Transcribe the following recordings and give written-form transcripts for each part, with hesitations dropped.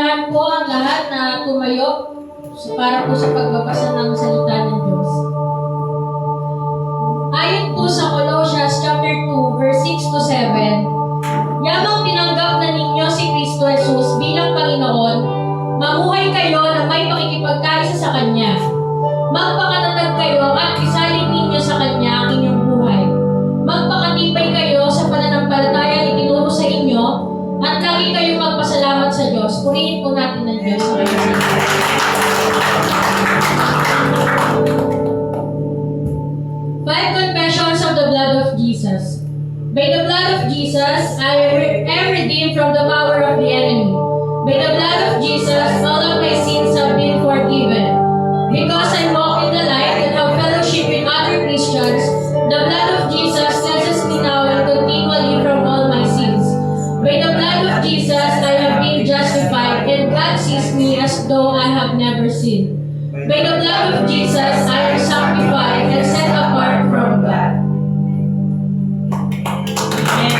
dahan po ang lahat na tumayo para po sa pagbabasa ng salita ng Diyos. Ayon po sa Colossians chapter 2, verse 6 to 7, yamang tinanggap na ninyo si Kristo Jesus bilang Panginoon, mamuhay kayo na may pakikipagkaisa sa Kanya. Magpakatatag kayo at isalin ninyo sa Kanya ang inyong buhay. Magpakatibay kayo sa pananampalataya na itinuro sa inyo at lagi kayong magpasalamat sa Diyos. Purihin po natin ang Diyos sa kanyang Five confessions of the blood of Jesus. By the blood of Jesus, I am redeemed from the power of the enemy. By the blood of Jesus, all of my sins have been forgiven. Because I walk in the light and have fellowship with other Christians, the blood of Jesus cleanses me now and continually from all my sins. By the blood of Jesus, I have been justified, and God sees me as though I have never sinned. By the blood of Jesus, I am sanctified and set apart from God. Amen.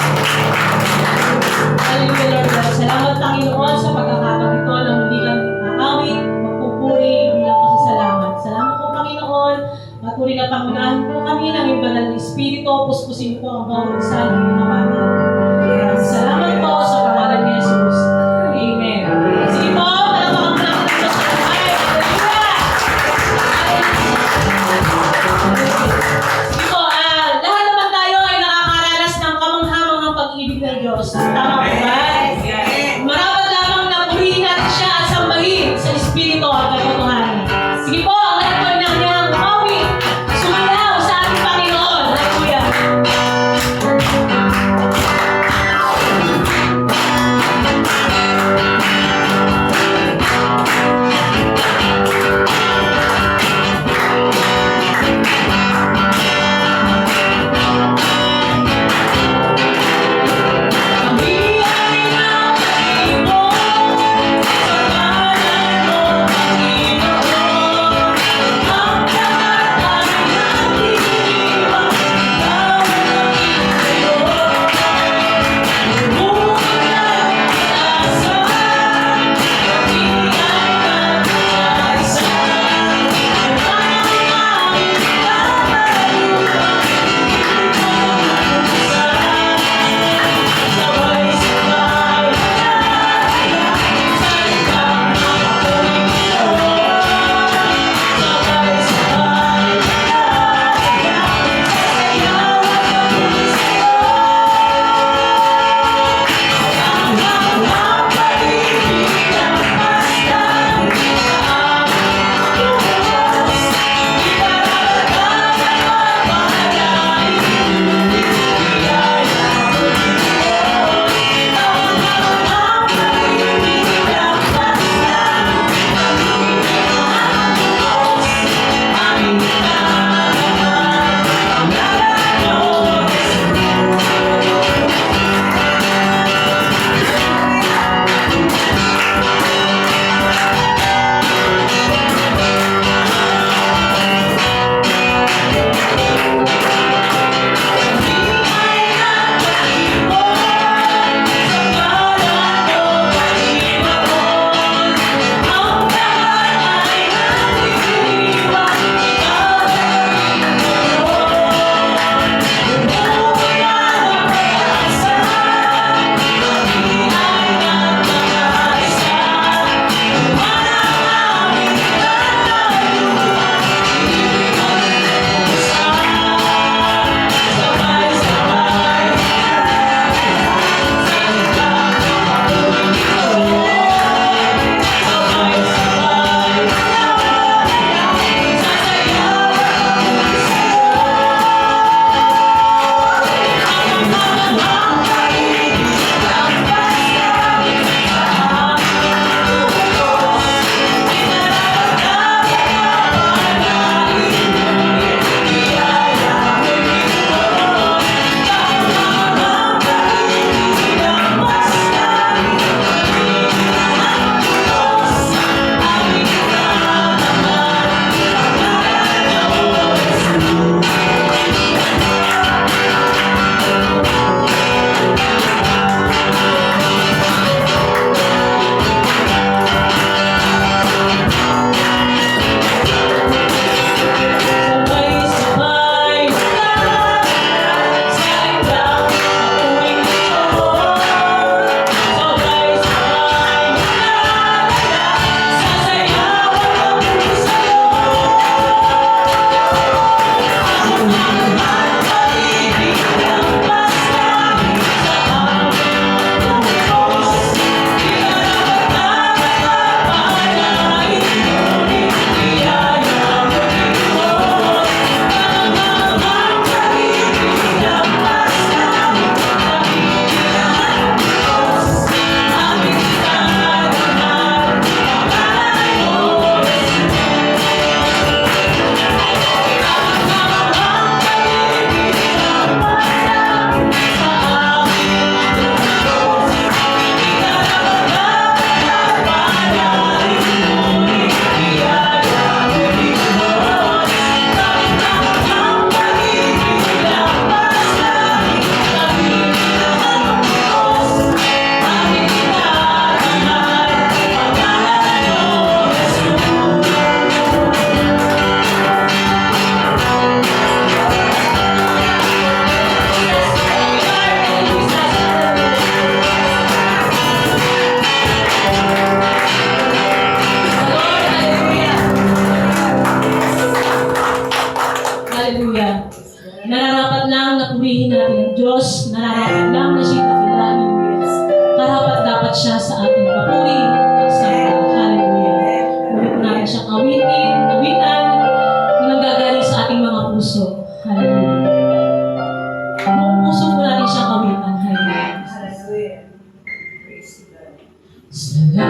Hallelujah, Lord. Salamat, Panginoon, sa pagkakataon ito na muli kang nakawit, magpupuri, bilang pasasalamat. Salamat po, Panginoon. Maturi na pangunahan po kami ng iyong banal na Espiritu. Puspusin po ang bawat isa ng iyong naman. Salamat po sa pangalan ni Jesus. Amen. Sige po, palakpakan po natin ito sa kamay. Sige po, lahat naman tayo ay nakakaranas ng kamanghamanghang pag-ibig ng Diyos. Tama po ba? Marapat lamang na purihin natin siya at sambahin sa Espiritu at katotohanan. Sige po, ang lahat po ay nangyayang kumawit, sumayaw sa ating Panginoon. Hallelujah.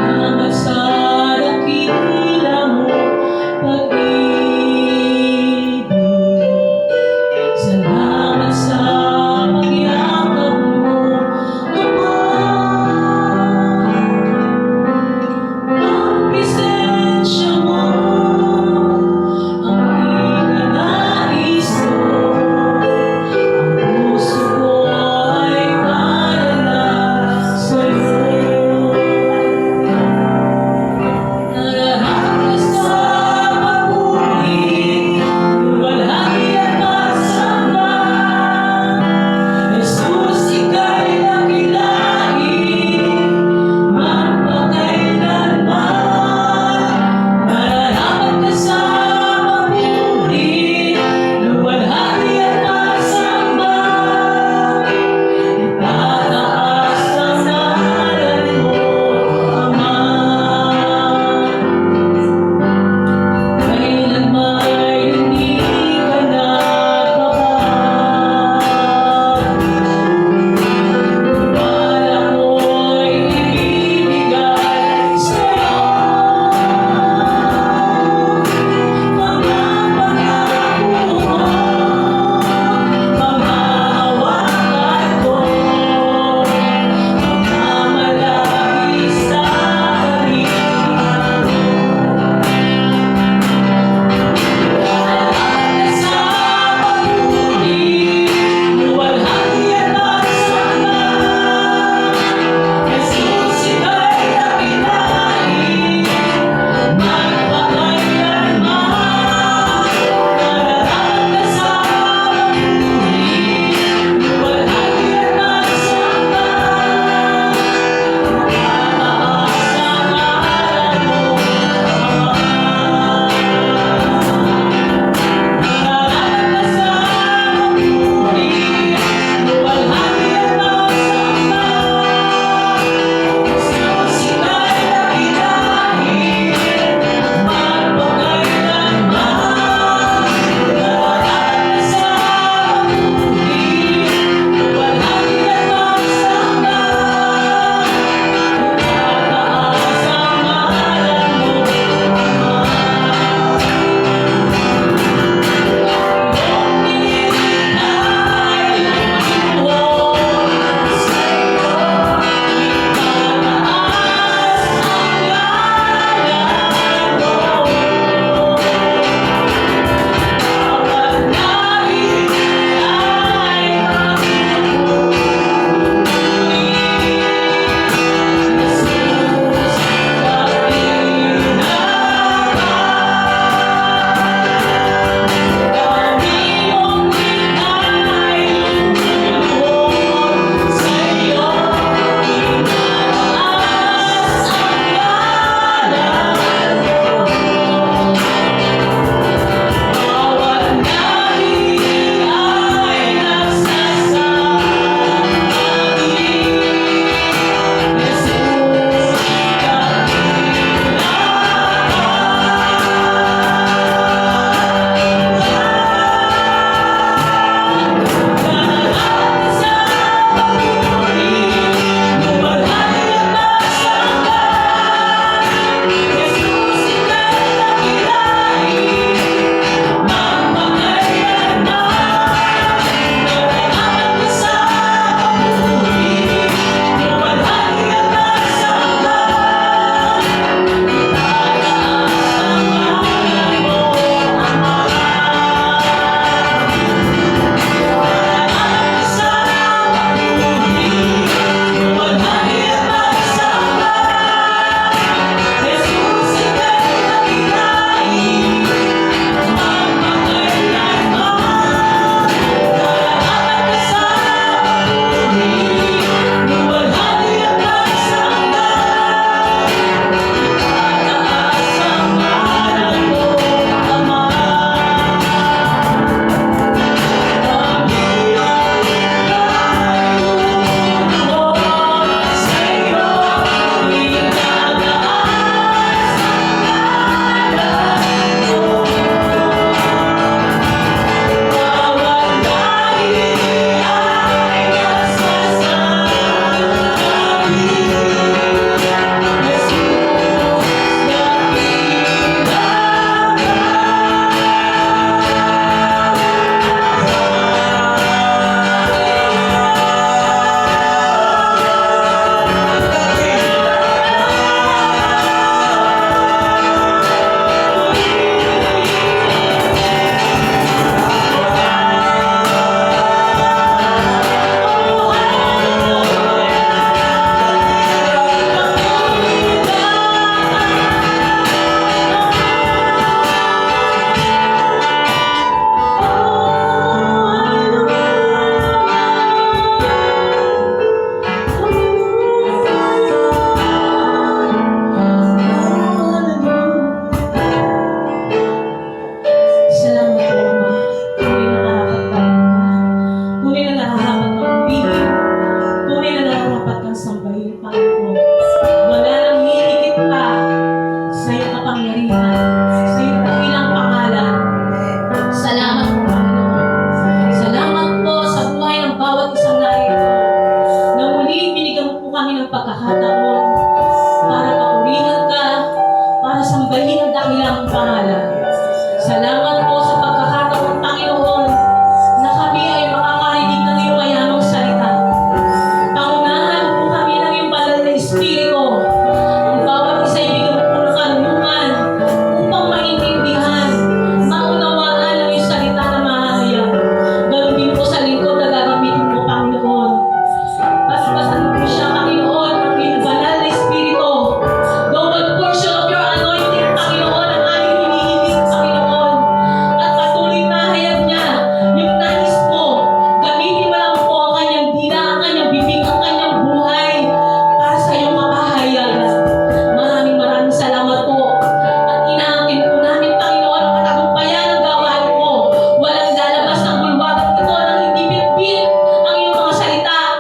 Salamat sa dakila mo, pag-ibig. Salamat sa pagyakap mo, Ama. Ang presensya mo, ang ninanais ko. Ang puso ko ay para lang sa'yo. Nararapat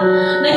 na